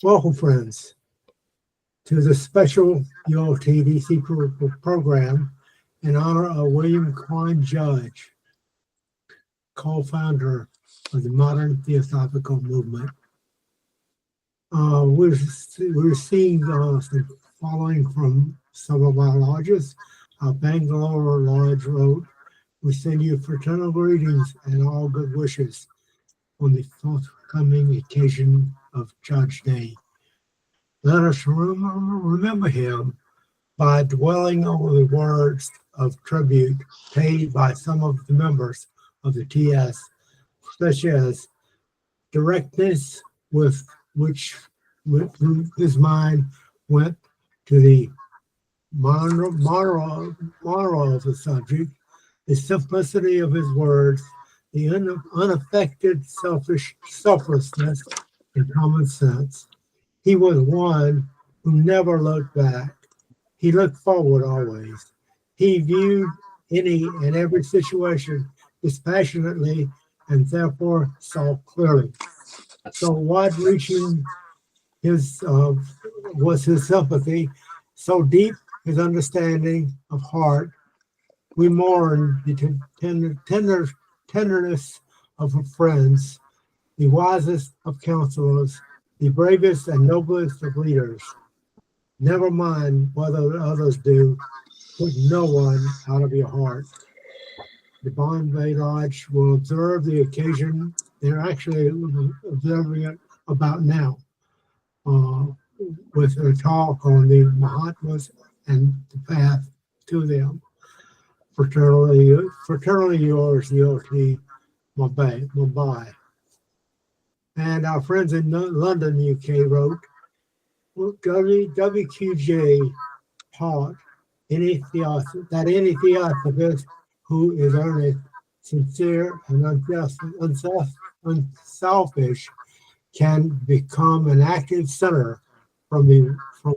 Welcome, friends, to the special ULT DC program in honor of William Quan Judge, co-founder of the modern theosophical movement. We're seeing some following from some of our lodges. Bangalore Lodge wrote, "We send you fraternal greetings and all good wishes on the forthcoming occasion of Judge Day. Let us remember him by dwelling over the words of tribute paid by some of the members of the TS, such as directness with which his mind went to the moral of the subject, the simplicity of his words, the unaffected selflessness and common sense. He was one who never looked back. He looked forward always. He viewed any and every situation dispassionately and therefore saw clearly. So wide-reaching was his sympathy, so deep his understanding of heart. We mourn the tenderness of her friends, the wisest of counselors, the bravest and noblest of leaders. Never mind whether others do, put no one out of your heart." The Bombay Lodge will observe the occasion. They're actually observing it about now with a talk on the Mahatmas and the path to them. Fraternally yours, ULT, Mumbai. And our friends in London, UK wrote, WQJ taught that any theosophist who is earnest, sincere, and unselfish can become an active center from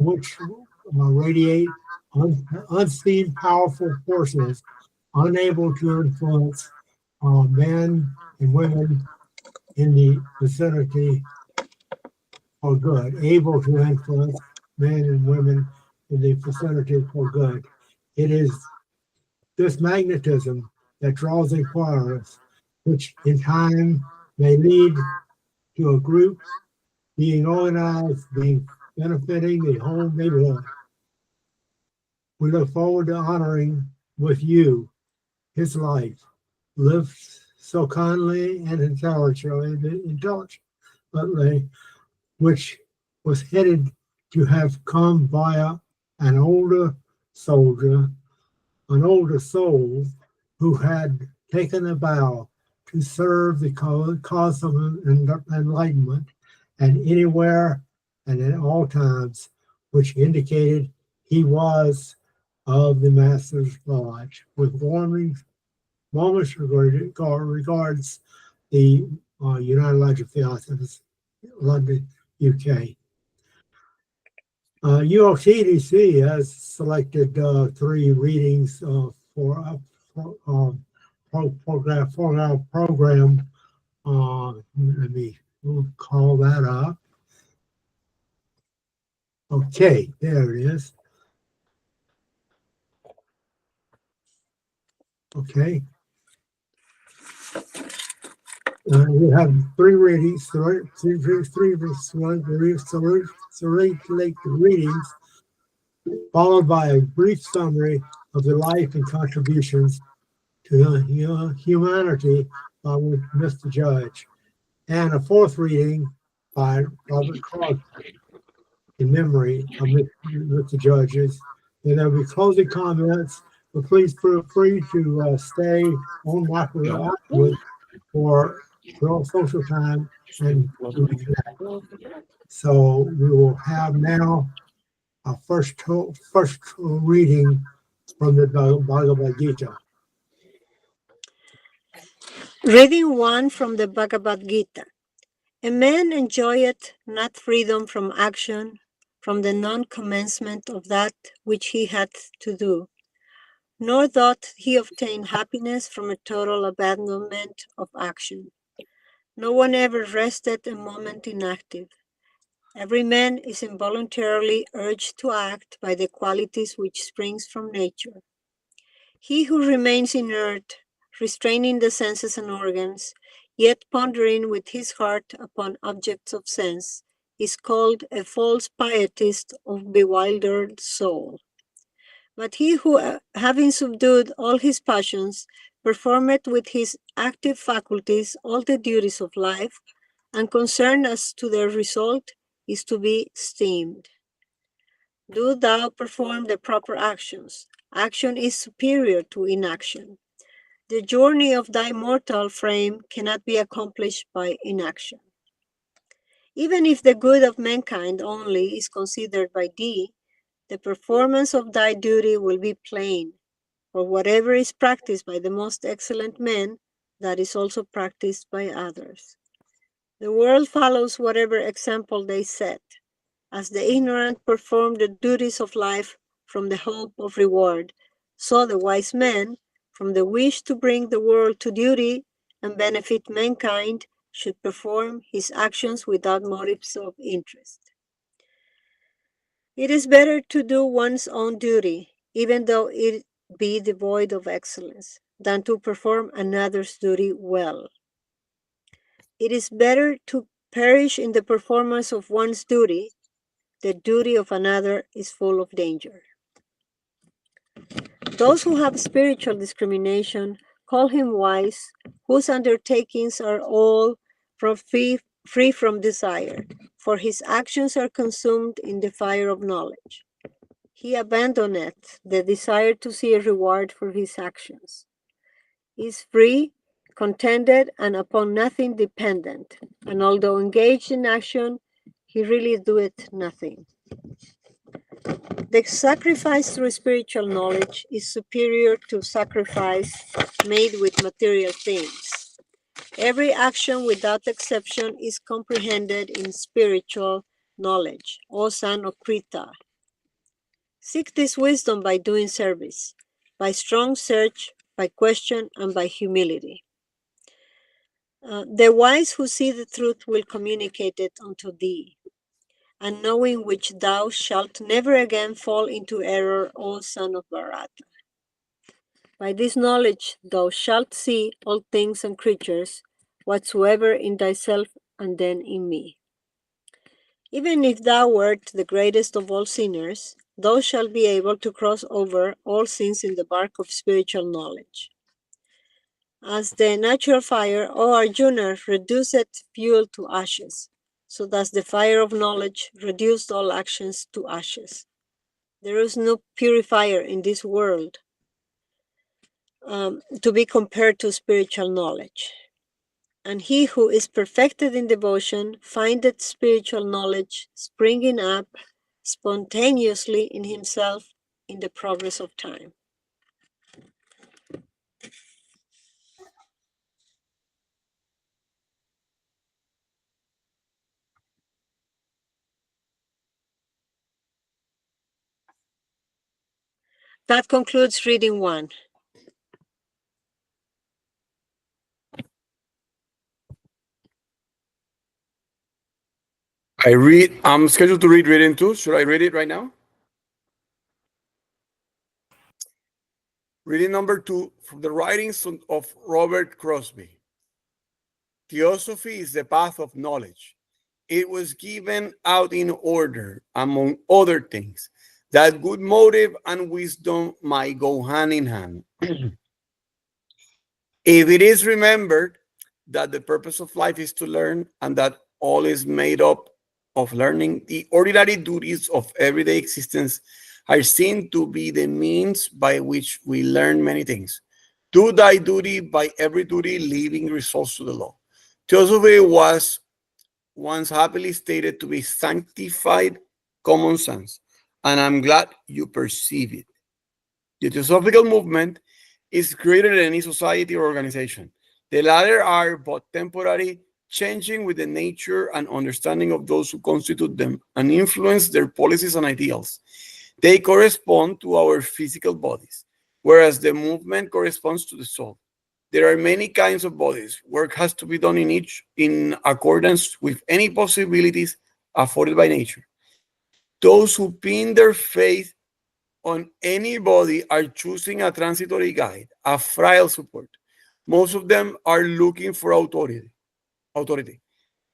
which radiate unseen powerful forces unable to influence men and women in the vicinity for good, able to influence men and women in the vicinity for good. It is this magnetism that draws inquirers, which in time may lead to a group being organized, benefiting the whole neighborhood. We look forward to honoring with you his life, lived so kindly and intelligently, which was headed to have come via an older soul who had taken a vow to serve the cause of enlightenment and anywhere and at all times, which indicated he was of the Master's Lodge. With warmest regards, the United Lodge of Theosophists, London, UK. ULTDC has selected 3 readings for our program. Let me call that up. Okay, there it is. Okay. We have 3 readings, three readings, followed by a brief summary of the life and contributions to humanity by Mr. Judge, and a 4th reading by Robert Crosbie in memory of Mr. Judge's. And there'll be closing comments, but please feel free to stay on afterwards for social time and so we will have now our first reading from the BHAGAVAD-GITA. Reading 1 from the BHAGAVAD-GITA. A man enjoyeth not freedom from action, from the non-commencement of that which he hath to do, nor doth he obtain happiness from a total abandonment of action. No one ever rested a moment inactive. Every man is involuntarily urged to act by the qualities which springs from nature. He who remains inert, restraining the senses and organs, yet pondering with his heart upon objects of sense, is called a false pietist of bewildered soul. But he who, having subdued all his passions, performeth with his active faculties all the duties of life, and concerned as to their result, is to be esteemed. Do thou perform the proper actions. Action is superior to inaction. The journey of thy mortal frame cannot be accomplished by inaction. Even if the good of mankind only is considered by thee, the performance of thy duty will be plain, for whatever is practiced by the most excellent men, that is also practiced by others. The world follows whatever example they set. As the ignorant perform the duties of life from the hope of reward, so the wise man, from the wish to bring the world to duty and benefit mankind, should perform his actions without motives of interest. It is better to do one's own duty, even though it be devoid of excellence, than to perform another's duty well. It is better to perish in the performance of one's duty. The duty of another is full of danger. Those who have spiritual discrimination call him wise, whose undertakings are all free from desire, for his actions are consumed in the fire of knowledge. He abandoneth the desire to see a reward for his actions, is free, contented, and upon nothing dependent, and although engaged in action, he really doeth nothing. The sacrifice through spiritual knowledge is superior to sacrifice made with material things. Every action without exception is comprehended in spiritual knowledge, O son of Krita. Seek this wisdom by doing service, by strong search, by question, and by humility. The wise who see the truth will communicate it unto thee, and knowing which thou shalt never again fall into error, O son of Bharata. By this knowledge thou shalt see all things and creatures, whatsoever in thyself and then in me. Even if thou wert the greatest of all sinners, thou shalt be able to cross over all sins in the bark of spiritual knowledge. As the natural fire, O Arjuna, reduceth fuel to ashes, so does the fire of knowledge reduce all actions to ashes. There is no purifier in this world to be compared to spiritual knowledge. And he who is perfected in devotion findeth spiritual knowledge springing up spontaneously in himself in the progress of time. That concludes reading 1. I'm scheduled to read reading 2. Should I read it right now? Reading number 2 from the writings of Robert Crosbie. Theosophy is the path of knowledge. It was given out in order, among other things, that good motive and wisdom might go hand in hand. If it is remembered that the purpose of life is to learn and that all is made up of learning, the ordinary duties of everyday existence are seen to be the means by which we learn many things. Do thy duty, by every duty leaving results to the law. Theosophy was once happily stated to be sanctified common sense, and I'm glad you perceive it. The Theosophical movement is greater than any society or organization. The latter are but temporary, changing with the nature and understanding of those who constitute them and influence their policies and ideals. They correspond to our physical bodies, whereas the movement corresponds to the soul. There are many kinds of bodies. Work has to be done in each in accordance with any possibilities afforded by nature. Those who pin their faith on anybody are choosing a transitory guide, a frail support. Most of them are looking for authority.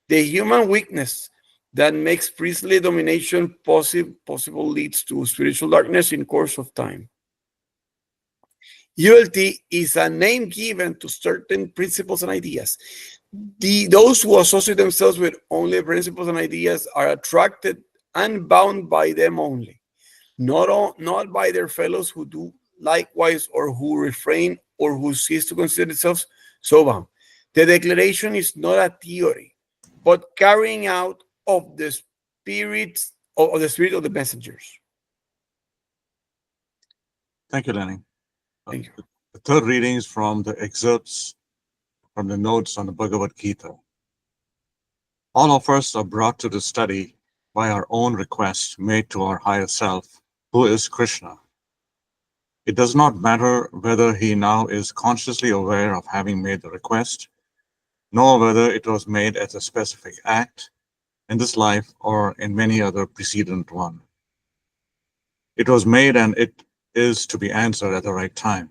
The human weakness that makes priestly domination possible leads to spiritual darkness in course of time. ULT is a name given to certain principles and ideas. Those who associate themselves with only principles and ideas are attracted and bound by them only, not by their fellows who do likewise or who refrain or who cease to consider themselves so bound. The declaration is not a theory, but carrying out of the spirit of the messengers. Thank you, Lenny. Thank you. The third reading is from the excerpts from the notes on the Bhagavad-GITA. All of us are brought to the study by our own request made to our higher self, who is Krishna. It does not matter whether he now is consciously aware of having made the request, nor whether it was made as a specific act in this life or in many other precedent one. It was made and it is to be answered at the right time.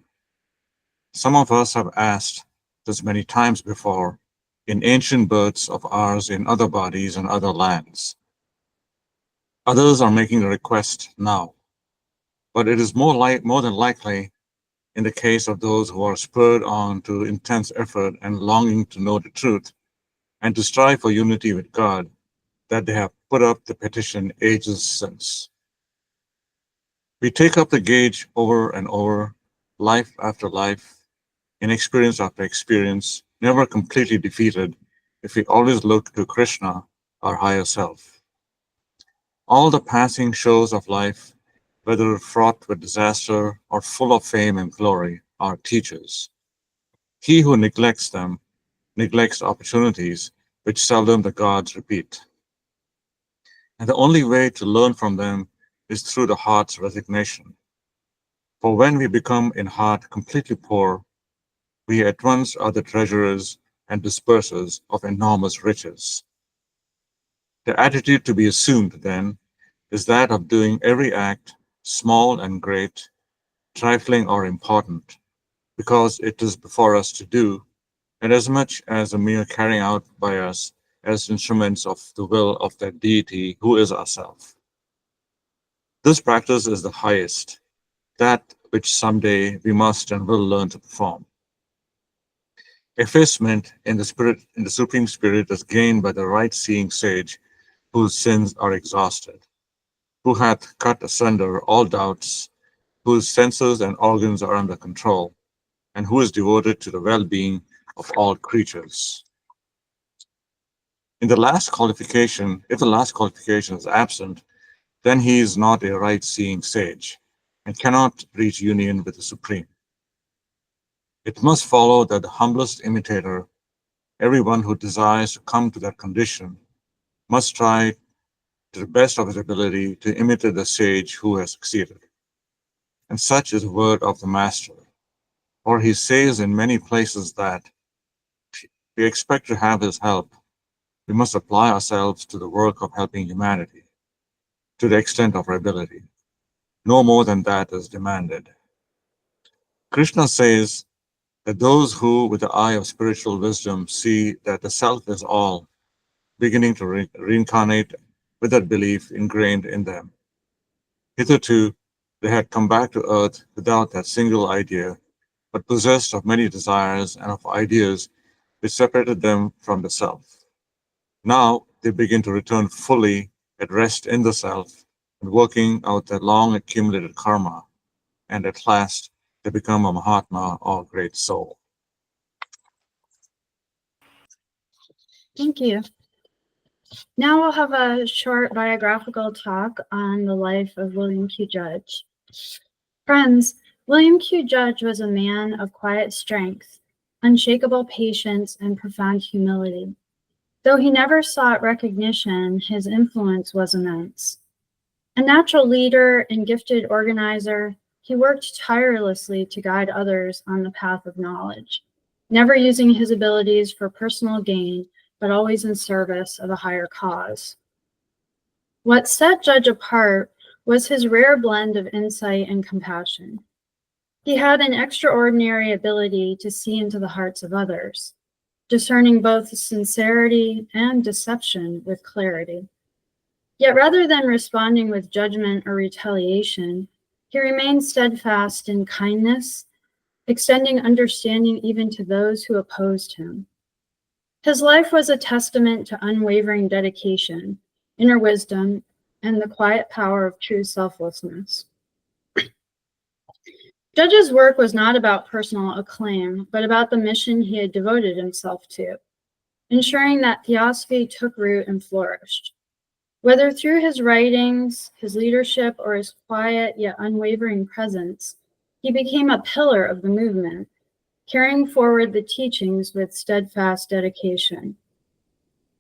Some of us have asked this many times before in ancient births of ours in other bodies and other lands. Others are making the request now, but it is more than likely in the case of those who are spurred on to intense effort and longing to know the truth and to strive for unity with God, that they have put up the petition ages since. We take up the gauge over and over, life after life, in experience after experience, never completely defeated if we always look to Krishna, our higher self. All the passing shows of life, whether fraught with disaster or full of fame and glory, are teachers. He who neglects them neglects opportunities which seldom the gods repeat. And the only way to learn from them is through the heart's resignation. For when we become in heart completely poor, we at once are the treasurers and dispersers of enormous riches. The attitude to be assumed, then, is that of doing every act, small and great, trifling or important, because it is before us to do, and as much as a mere carrying out by us as instruments of the will of that deity who is ourself. This practice is the highest, that which someday we must and will learn to perform. Effacement in the Supreme Spirit is gained by the right-seeing sage whose sins are exhausted, who hath cut asunder all doubts, whose senses and organs are under control, and who is devoted to the well-being of all creatures. If the last qualification is absent, then he is not a right-seeing sage and cannot reach union with the Supreme. It must follow that the humblest imitator, everyone who desires to come to that condition, must try to the best of his ability to imitate the sage who has succeeded. And such is the word of the Master. For he says in many places that if we expect to have his help, we must apply ourselves to the work of helping humanity, to the extent of our ability. No more than that is demanded. Krishna says that those who, with the eye of spiritual wisdom, see that the self is all, beginning to reincarnate with that belief ingrained in them. Hitherto, they had come back to earth without that single idea, but possessed of many desires and of ideas which separated them from the self. Now they begin to return fully at rest in the self and working out their long accumulated karma, and at last they become a Mahatma or great soul. Thank you. Now we'll have a short biographical talk on the life of William Q. Judge. Friends, William Q. Judge was a man of quiet strength, unshakable patience, and profound humility. Though he never sought recognition, his influence was immense. A natural leader and gifted organizer, he worked tirelessly to guide others on the path of knowledge, never using his abilities for personal gain, but always in service of a higher cause. What set Judge apart was his rare blend of insight and compassion. He had an extraordinary ability to see into the hearts of others, discerning both sincerity and deception with clarity. Yet rather than responding with judgment or retaliation, he remained steadfast in kindness, extending understanding even to those who opposed him. His life was a testament to unwavering dedication, inner wisdom, and the quiet power of true selflessness. Judge's work was not about personal acclaim, but about the mission he had devoted himself to, ensuring that theosophy took root and flourished. Whether through his writings, his leadership, or his quiet yet unwavering presence, he became a pillar of the movement, carrying forward the teachings with steadfast dedication.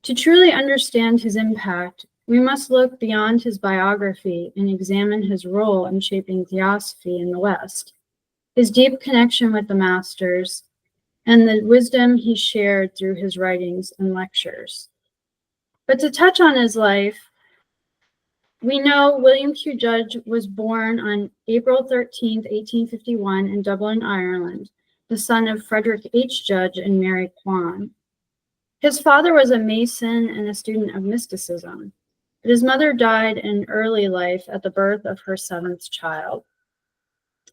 To truly understand his impact, we must look beyond his biography and examine his role in shaping theosophy in the West, his deep connection with the masters, and the wisdom he shared through his writings and lectures. But to touch on his life, we know William Q. Judge was born on April 13, 1851 in Dublin, Ireland, the son of Frederick H. Judge and Mary Quan. His father was a Mason and a student of mysticism, but his mother died in early life at the birth of her seventh child.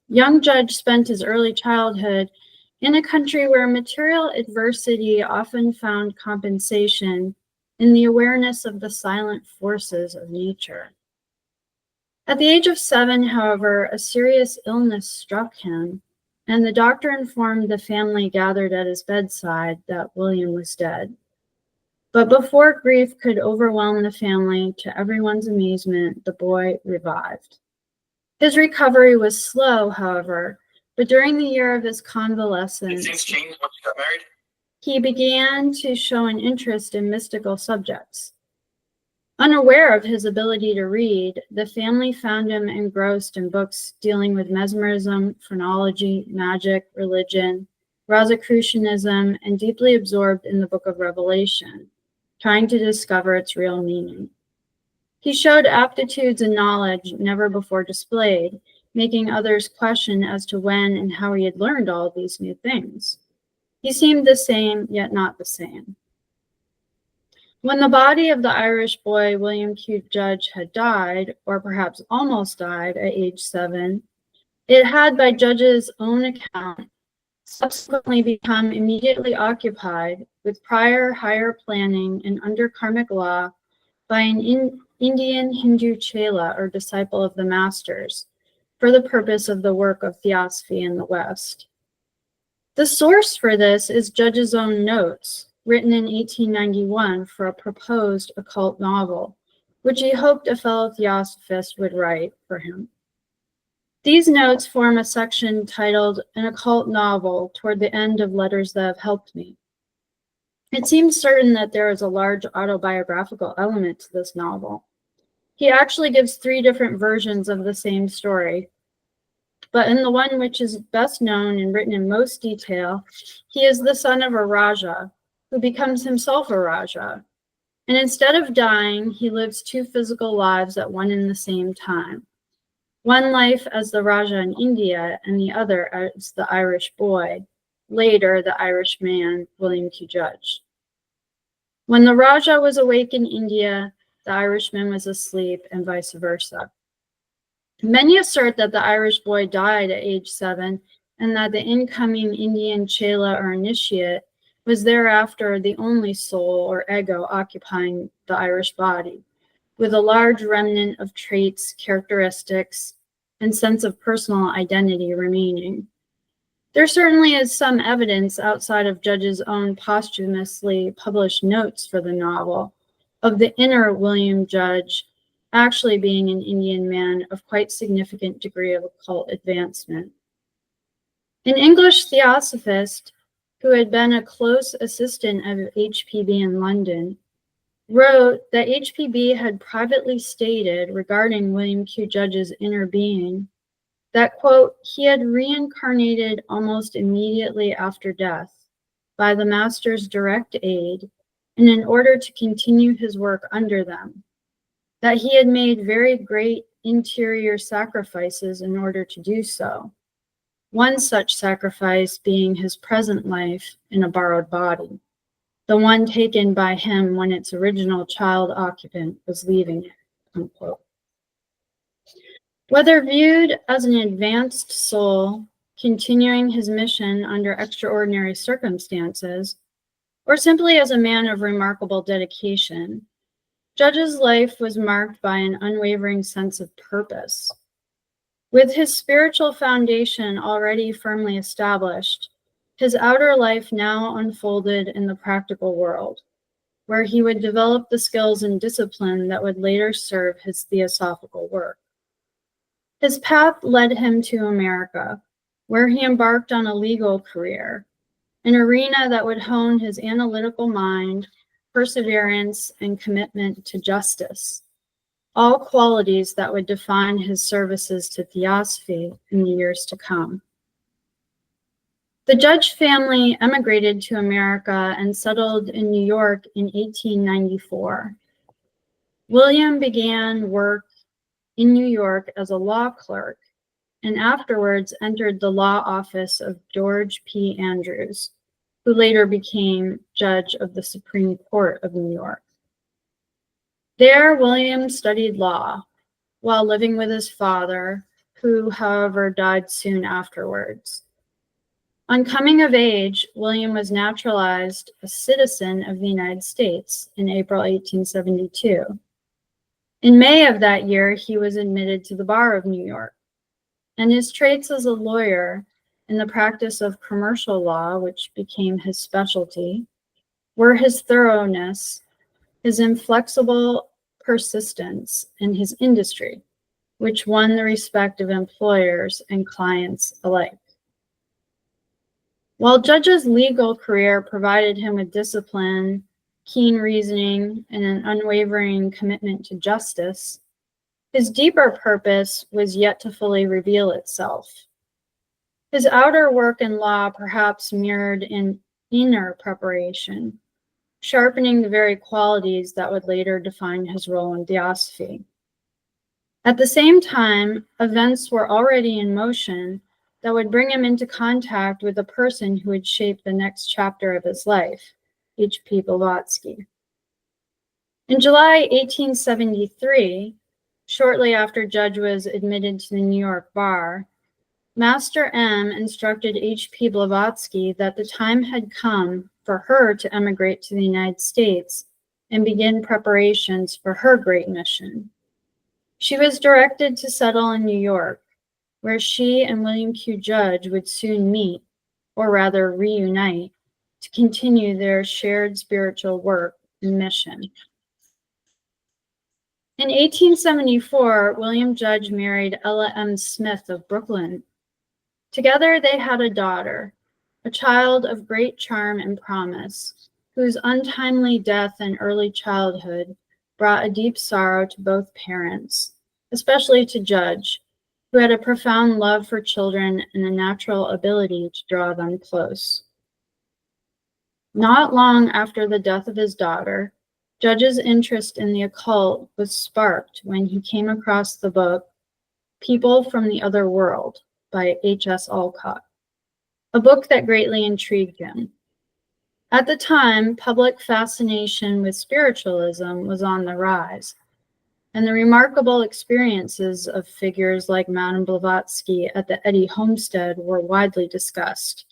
Young Judge spent his early childhood in a country where material adversity often found compensation in the awareness of the silent forces of nature. At the age of 7, however, a serious illness struck him, and the doctor informed the family gathered at his bedside that William was dead. But before grief could overwhelm the family, to everyone's amazement, the boy revived. His recovery was slow, however, but during the year of his convalescence, he began to show an interest in mystical subjects. Unaware of his ability to read, the family found him engrossed in books dealing with mesmerism, phrenology, magic, religion, Rosicrucianism, and deeply absorbed in the Book of Revelation, trying to discover its real meaning. He showed aptitudes and knowledge never before displayed, making others question as to when and how he had learned all these new things. He seemed the same, yet not the same. When the body of the Irish boy William Q. Judge had died, or perhaps almost died at age 7, it had, by Judge's own account, subsequently become immediately occupied with prior higher planning and under karmic law by an Indian Hindu chela, or disciple of the masters, for the purpose of the work of theosophy in the West. The source for this is Judge's own notes, written in 1891 for a proposed occult novel, which he hoped a fellow theosophist would write for him. These notes form a section titled An Occult Novel toward the end of Letters That Have Helped Me. It seems certain that there is a large autobiographical element to this novel. He actually gives 3 different versions of the same story, but in the one which is best known and written in most detail, he is the son of a Raja, who becomes himself a Raja. And instead of dying, he lives 2 physical lives at one and the same time. One life as the Raja in India, and the other as the Irish boy, later the Irish man, William Q. Judge. When the Raja was awake in India, the Irishman was asleep, and vice versa. Many assert that the Irish boy died at age 7, and that the incoming Indian chela, or initiate, was thereafter the only soul or ego occupying the Irish body, with a large remnant of traits, characteristics, and sense of personal identity remaining. There certainly is some evidence outside of Judge's own posthumously published notes for the novel of the inner William Judge actually being an Indian man of quite significant degree of occult advancement. An English theosophist who had been a close assistant of HPB in London, wrote that HPB had privately stated regarding William Q. Judge's inner being that, quote, he had reincarnated almost immediately after death by the master's direct aid and in order to continue his work under them. that he had made very great interior sacrifices in order to do so, one such sacrifice being his present life in a borrowed body, the one taken by him when its original child occupant was leaving it, unquote. Whether viewed as an advanced soul continuing his mission under extraordinary circumstances, or simply as a man of remarkable dedication, Judge's life was marked by an unwavering sense of purpose. With his spiritual foundation already firmly established, his outer life now unfolded in the practical world, where he would develop the skills and discipline that would later serve his theosophical work. His path led him to America, where he embarked on a legal career, an arena that would hone his analytical mind, perseverance, and commitment to justice, all qualities that would define his services to theosophy in the years to come. The Judge family emigrated to America and settled in New York in 1894. William began work in New York as a law clerk and afterwards entered the law office of George P. Andrews, who later became Judge of the Supreme Court of New York. There, William studied law while living with his father, who, however, died soon afterwards. On coming of age, William was naturalized a citizen of the United States in April 1872. In May of that year, he was admitted to the bar of New York, and his traits as a lawyer in the practice of commercial law, which became his specialty, were his thoroughness, his inflexible persistence, and his industry, which won the respect of employers and clients alike. While Judge's legal career provided him with discipline, keen reasoning, and an unwavering commitment to justice, his deeper purpose was yet to fully reveal itself. His outer work in law perhaps mirrored an inner preparation, sharpening the very qualities that would later define his role in theosophy. At the same time, events were already in motion that would bring him into contact with a person who would shape the next chapter of his life, H.P. Blavatsky. In July 1873, shortly after Judge was admitted to the New York bar, Master M instructed H.P. Blavatsky that the time had come for her to emigrate to the United States and begin preparations for her great mission. She was directed to settle in New York, where she and William Q. Judge would soon meet, or rather reunite, to continue their shared spiritual work and mission. In 1874, William Judge married Ella M. Smith of Brooklyn. Together they had a daughter, a child of great charm and promise, whose untimely death in early childhood brought a deep sorrow to both parents, especially to Judge, who had a profound love for children and a natural ability to draw them close. Not long after the death of his daughter, Judge's interest in the occult was sparked when he came across the book People from the Other World by H.S. Alcott, a book that greatly intrigued him. At the time, public fascination with spiritualism was on the rise, and the remarkable experiences of figures like Madame Blavatsky at the Eddy homestead were widely discussed.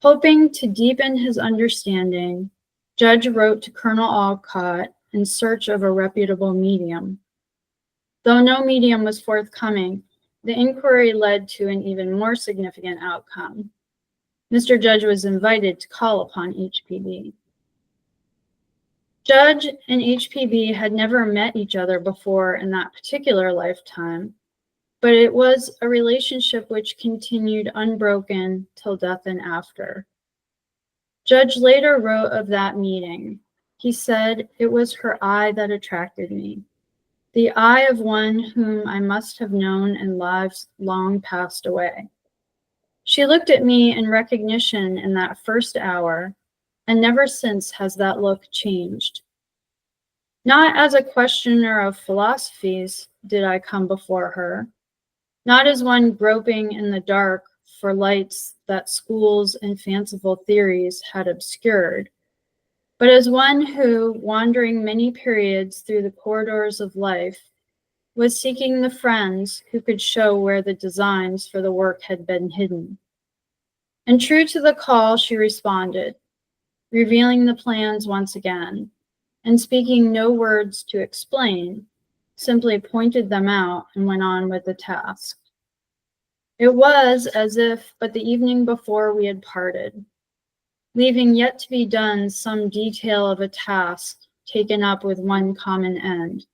Hoping to deepen his understanding, Judge wrote to Colonel Alcott in search of a reputable medium. Though no medium was forthcoming, the inquiry led to an even more significant outcome. Mr. Judge was invited to call upon HPB. Judge and HPB had never met each other before in that particular lifetime, but it was a relationship which continued unbroken till death and after. Judge later wrote of that meeting. He said, "It was her eye that attracted me, the eye of one whom I must have known in lives long passed away. She looked at me in recognition in that first hour, and never since has that look changed. Not as a questioner of philosophies did I come before her, not as one groping in the dark for lights that schools and fanciful theories had obscured, but as one who, wandering many periods through the corridors of life, was seeking the friends who could show where the designs for the work had been hidden. And true to the call, she responded, revealing the plans once again, and speaking no words to explain, simply pointed them out and went on with the task. It was as if but the evening before we had parted, leaving yet to be done some detail of a task taken up with one common end.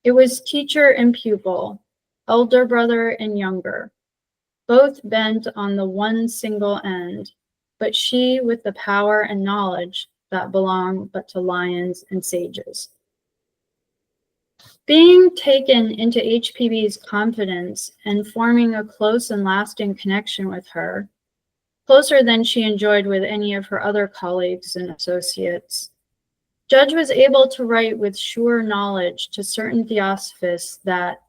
It was teacher and pupil, elder brother and younger, both bent on the one single end, but she with the power and knowledge that belong but to lions and sages. Being taken into HPB's confidence and forming a close and lasting connection with her, closer than she enjoyed with any of her other colleagues and associates, Judge was able to write with sure knowledge to certain theosophists that,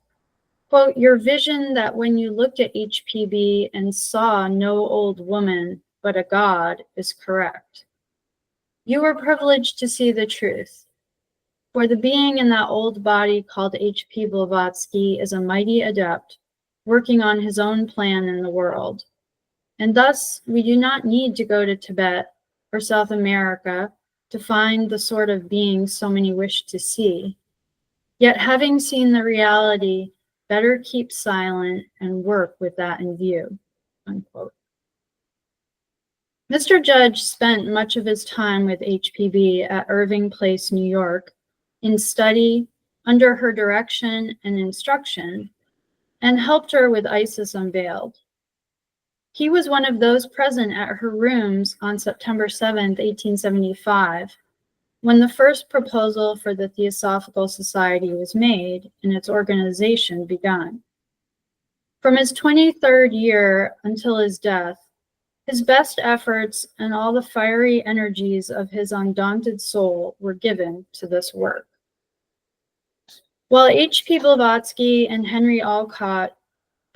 quote, your vision that when you looked at HPB and saw no old woman but a god is correct. You were privileged to see the truth, for the being in that old body called H.P. Blavatsky is a mighty adept, working on his own plan in the world. And thus, we do not need to go to Tibet or South America to find the sort of being so many wish to see. Yet having seen the reality, better keep silent and work with that in view, unquote. Mr. Judge spent much of his time with HPB at Irving Place, New York, in study, under her direction and instruction, and helped her with Isis Unveiled. He was one of those present at her rooms on September 7th, 1875, when the first proposal for the Theosophical Society was made and its organization begun. From his 23rd year until his death, his best efforts and all the fiery energies of his undaunted soul were given to this work. While H.P. Blavatsky and Henry Alcott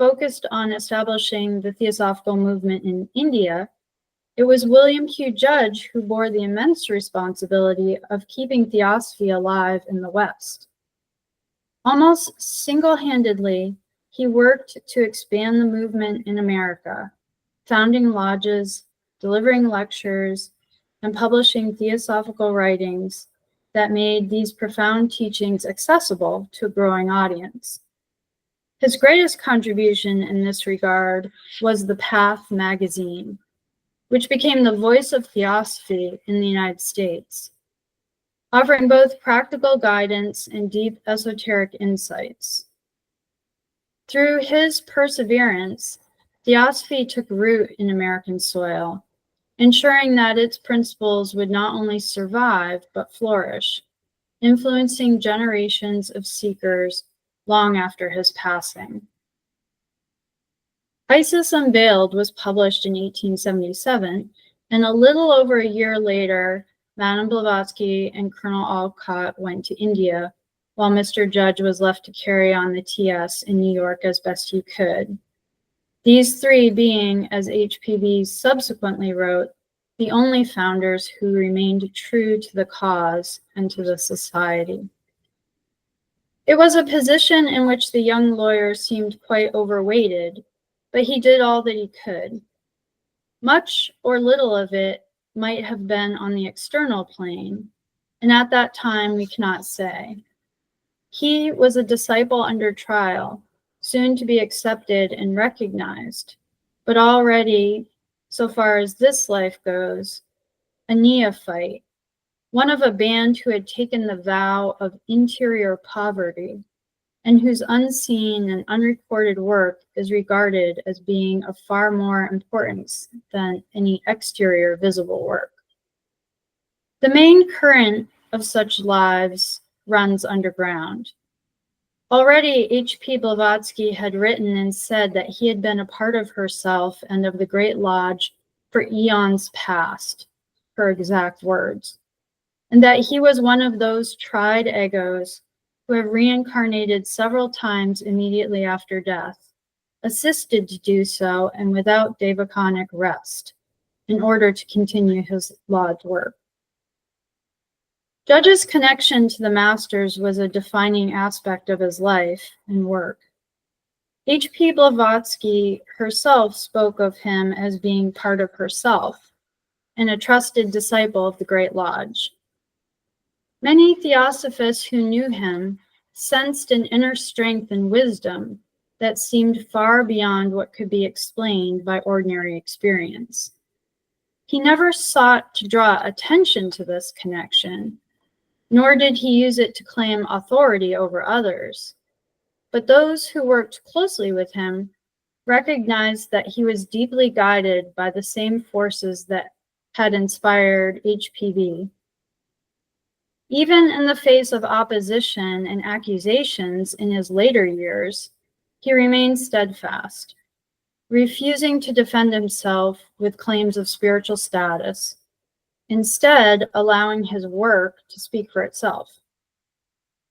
focused on establishing the Theosophical movement in India, it was William Q. Judge who bore the immense responsibility of keeping Theosophy alive in the West. Almost single-handedly, he worked to expand the movement in America, founding lodges, delivering lectures, and publishing theosophical writings that made these profound teachings accessible to a growing audience. His greatest contribution in this regard was The Path magazine, which became the voice of theosophy in the United States, offering both practical guidance and deep esoteric insights. Through his perseverance, theosophy took root in American soil, ensuring that its principles would not only survive but flourish, influencing generations of seekers long after his passing. Isis Unveiled was published in 1877, and a little over a year later, Madame Blavatsky and Colonel Alcott went to India, while Mr. Judge was left to carry on the TS in New York as best he could. These three being, as HPB subsequently wrote, the only founders who remained true to the cause and to the society. It was a position in which the young lawyer seemed quite overweighted, but he did all that he could. Much or little of it might have been on the external plane, and at that time we cannot say. He was a disciple under trial, soon to be accepted and recognized, but already, so far as this life goes, a neophyte, one of a band who had taken the vow of interior poverty and whose unseen and unrecorded work is regarded as being of far more importance than any exterior visible work. The main current of such lives runs underground. Already, H.P. Blavatsky had written and said that he had been a part of herself and of the Great Lodge for eons past, her exact words. and that he was one of those tried egos who have reincarnated several times immediately after death, assisted to do so and without devaconic rest, in order to continue his lodge work. Judge's connection to the masters was a defining aspect of his life and work. H.P. Blavatsky herself spoke of him as being part of herself and a trusted disciple of the Great Lodge. Many Theosophists who knew him sensed an inner strength and wisdom that seemed far beyond what could be explained by ordinary experience. He never sought to draw attention to this connection, nor did he use it to claim authority over others. But those who worked closely with him recognized that he was deeply guided by the same forces that had inspired HPB. Even in the face of opposition and accusations in his later years, he remained steadfast, refusing to defend himself with claims of spiritual status, instead allowing his work to speak for itself.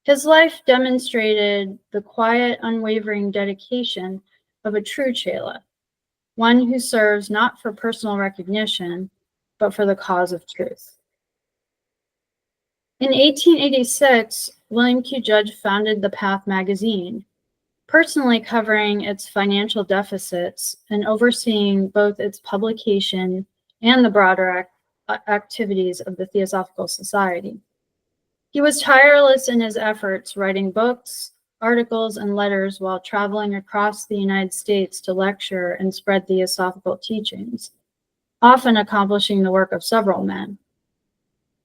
His life demonstrated the quiet, unwavering dedication of a true Chela, one who serves not for personal recognition, but for the cause of truth. In 1886, William Q. Judge founded The Path magazine, personally covering its financial deficits and overseeing both its publication and the broader activities of the Theosophical Society. He was tireless in his efforts, writing books, articles, and letters while traveling across the United States to lecture and spread theosophical teachings, often accomplishing the work of several men.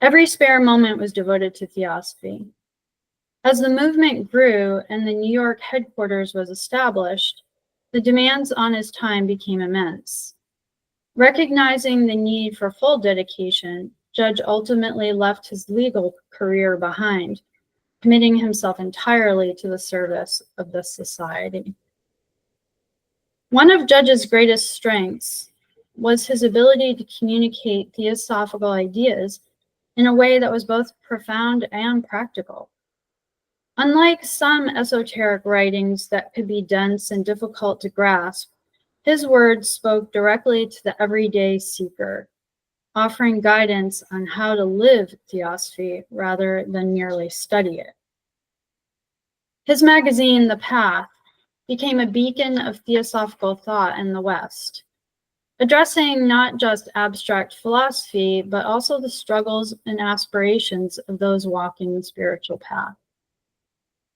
Every spare moment was devoted to theosophy. As the movement grew and the New York headquarters was established, the demands on his time became immense. Recognizing the need for full dedication, Judge ultimately left his legal career behind, committing himself entirely to the service of the society. One of Judge's greatest strengths was his ability to communicate theosophical ideas in a way that was both profound and practical. Unlike some esoteric writings that could be dense and difficult to grasp, his words spoke directly to the everyday seeker, offering guidance on how to live theosophy rather than merely study it. His magazine, The Path, became a beacon of theosophical thought in the West, addressing not just abstract philosophy, but also the struggles and aspirations of those walking the spiritual path.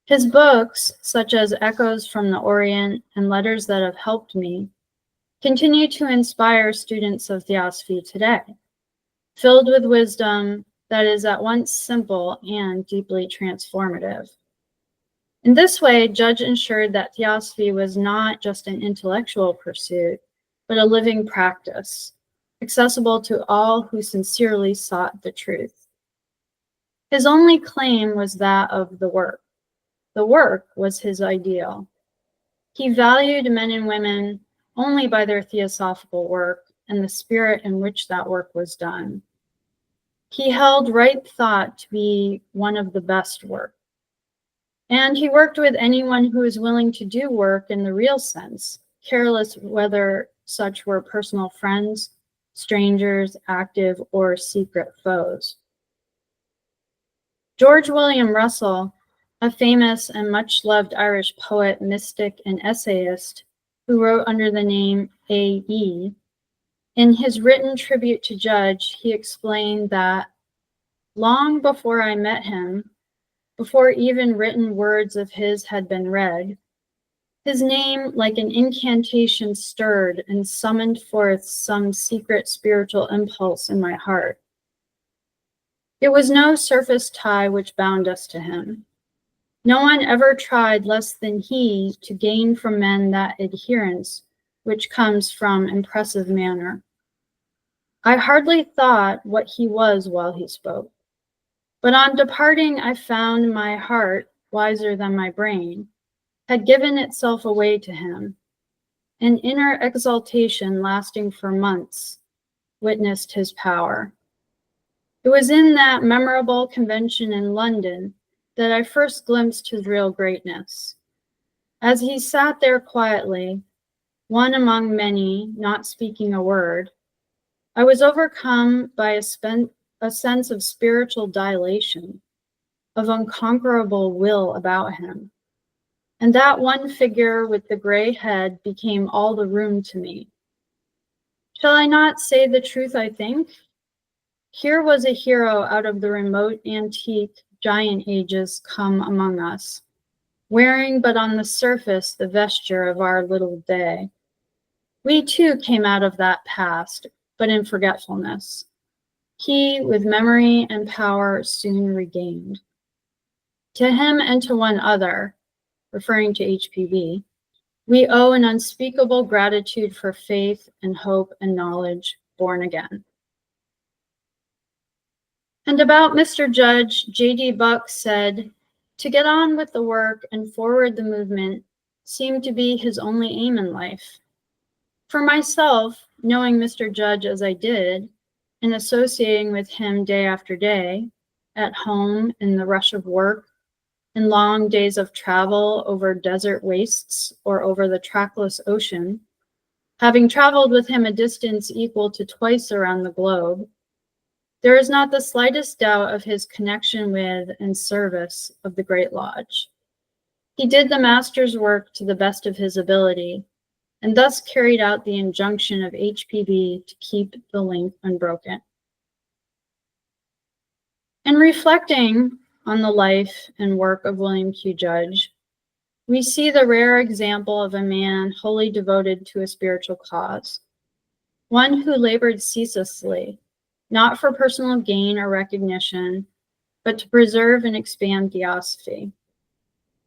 His books, such as Echoes from the Orient and Letters That Have Helped Me, continue to inspire students of theosophy today, filled with wisdom that is at once simple and deeply transformative. In this way, Judge ensured that theosophy was not just an intellectual pursuit, but a living practice, accessible to all who sincerely sought the truth. His only claim was that of the work. The work was his ideal. He valued men and women only by their theosophical work and the spirit in which that work was done. He held right thought to be one of the best work. And he worked with anyone who was willing to do work in the real sense, careless whether such were personal friends, strangers, active, or secret foes. George William Russell, a famous and much-loved Irish poet, mystic, and essayist who wrote under the name A.E., in his written tribute to Judge, he explained that long before I met him, before even written words of his had been read, his name, like an incantation, stirred and summoned forth some secret spiritual impulse in my heart. It was no surface tie which bound us to him. No one ever tried less than he to gain from men that adherence which comes from impressive manner. I hardly thought what he was while he spoke, but on departing I found my heart, wiser than my brain, had given itself away to him. An inner exaltation lasting for months witnessed his power. It was in that memorable convention in London that I first glimpsed his real greatness. As he sat there quietly, one among many, not speaking a word, I was overcome by a sense of spiritual dilation, of unconquerable will about him. And that one figure with the gray head became all the room to me. Shall I not say the truth, I think? Here was a hero out of the remote antique giant ages come among us, wearing but on the surface the vesture of our little day. We too came out of that past, but in forgetfulness. He, with memory and power, soon regained. To him and to one other, referring to HPV, we owe an unspeakable gratitude for faith and hope and knowledge born again. And about Mr. Judge, J.D. Buck said, to get on with the work and forward the movement seemed to be his only aim in life. For myself, knowing Mr. Judge as I did, and associating with him day after day, at home in the rush of work, in long days of travel over desert wastes or over the trackless ocean, having traveled with him a distance equal to twice around the globe, there is not the slightest doubt of his connection with and service of the Great Lodge. He did the Master's work to the best of his ability, and thus carried out the injunction of HPB to keep the link unbroken. In reflecting on the life and work of William Q. Judge, we see the rare example of a man wholly devoted to a spiritual cause, one who labored ceaselessly, not for personal gain or recognition, but to preserve and expand theosophy.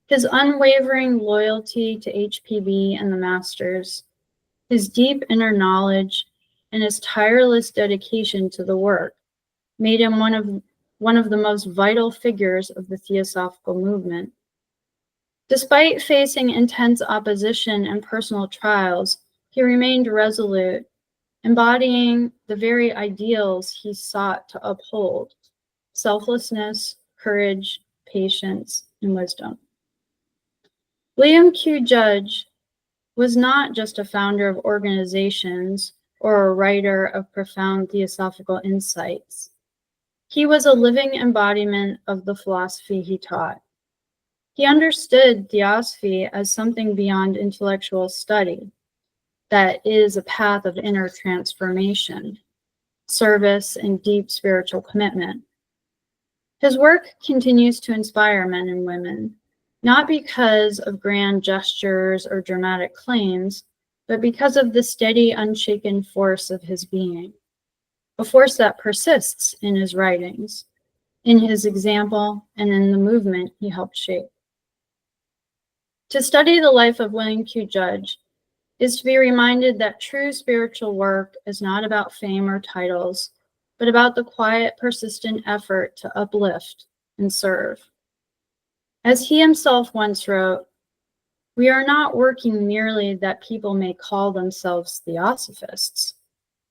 His unwavering loyalty to HPB and the Masters, his deep inner knowledge, and his tireless dedication to the work made him one of the most vital figures of the Theosophical movement. Despite facing intense opposition and personal trials, he remained resolute, embodying the very ideals he sought to uphold: selflessness, courage, patience, and wisdom. William Q. Judge was not just a founder of organizations or a writer of profound theosophical insights. He was a living embodiment of the philosophy he taught. He understood theosophy as something beyond intellectual study, that is a path of inner transformation, service, and deep spiritual commitment. His work continues to inspire men and women, not because of grand gestures or dramatic claims, but because of the steady, unshaken force of his being, a force that persists in his writings, in his example, and in the movement he helped shape. To study the life of William Q. Judge is to be reminded that true spiritual work is not about fame or titles, but about the quiet, persistent effort to uplift and serve. As he himself once wrote, "We are not working merely that people may call themselves theosophists,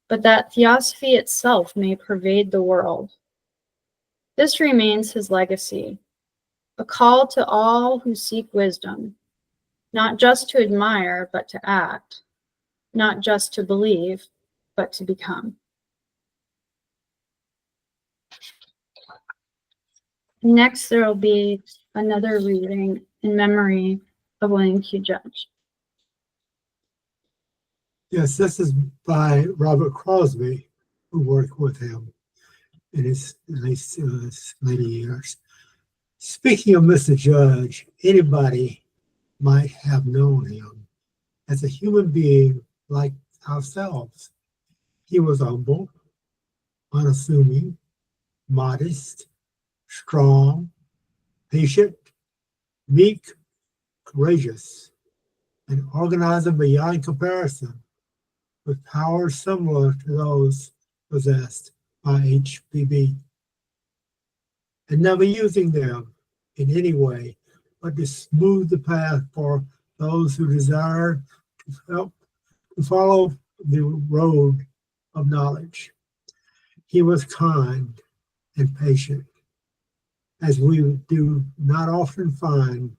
but that theosophy itself may pervade the world." This remains his legacy, a call to all who seek wisdom, not just to admire, but to act, not just to believe, but to become. Next, there will be another reading in memory of William Q. Judge. Yes, this is by Robert Crosbie, who worked with him in his later years. Speaking of Mr. Judge, anybody might have known him as a human being like ourselves. He was humble, unassuming, modest, strong, patient, meek, courageous, an organizer beyond comparison, with powers similar to those possessed by HPB, and never using them in any way but to smooth the path for those who desire to help to follow the road of knowledge. He was kind, and patient, as we do not often find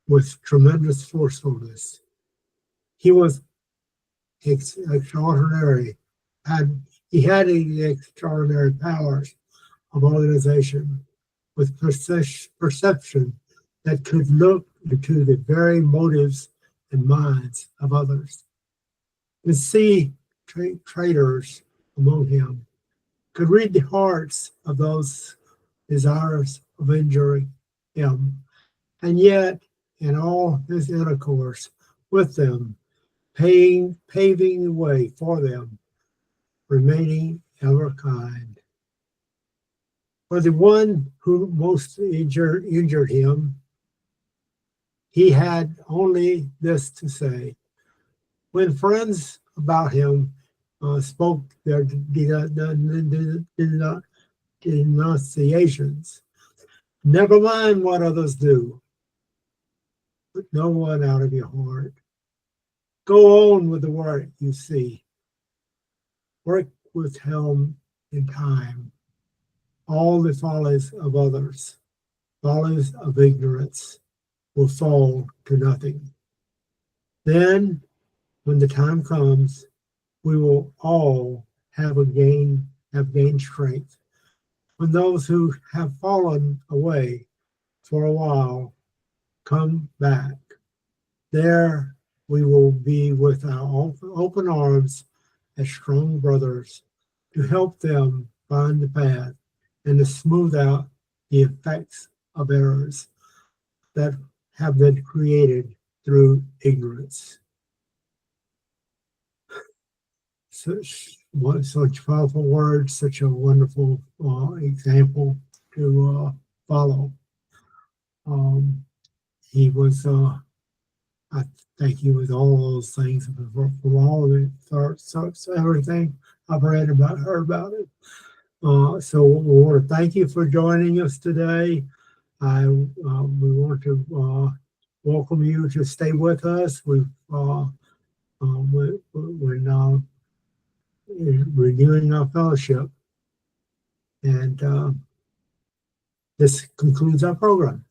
with tremendous forcefulness. He was extraordinary. He had the extraordinary powers of organization with perception that could look into the very motives and minds of others. Could see traitors among him, could read the hearts of those desirous of injuring him, and yet in all his intercourse with them, paving the way for them, remaining ever kind. For the one who most injured him, he had only this to say. When friends about him spoke their denunciations, never mind what others do, put no one out of your heart. Go on with the work you see. Work with helm in time. All the follies of others, follies of ignorance, will fall to nothing. Then, when the time comes, we will all have gained strength. When those who have fallen away for a while come back, there we will be with our open arms as strong brothers to help them find the path and to smooth out the effects of errors that have been created through ignorance. Such powerful words, such a wonderful example to follow. He was, I think he was all those things from all of it, so everything I've read about, heard about it. So we want to thank you for joining us today. We want to welcome you to stay with us. We're now renewing our fellowship, and this concludes our program.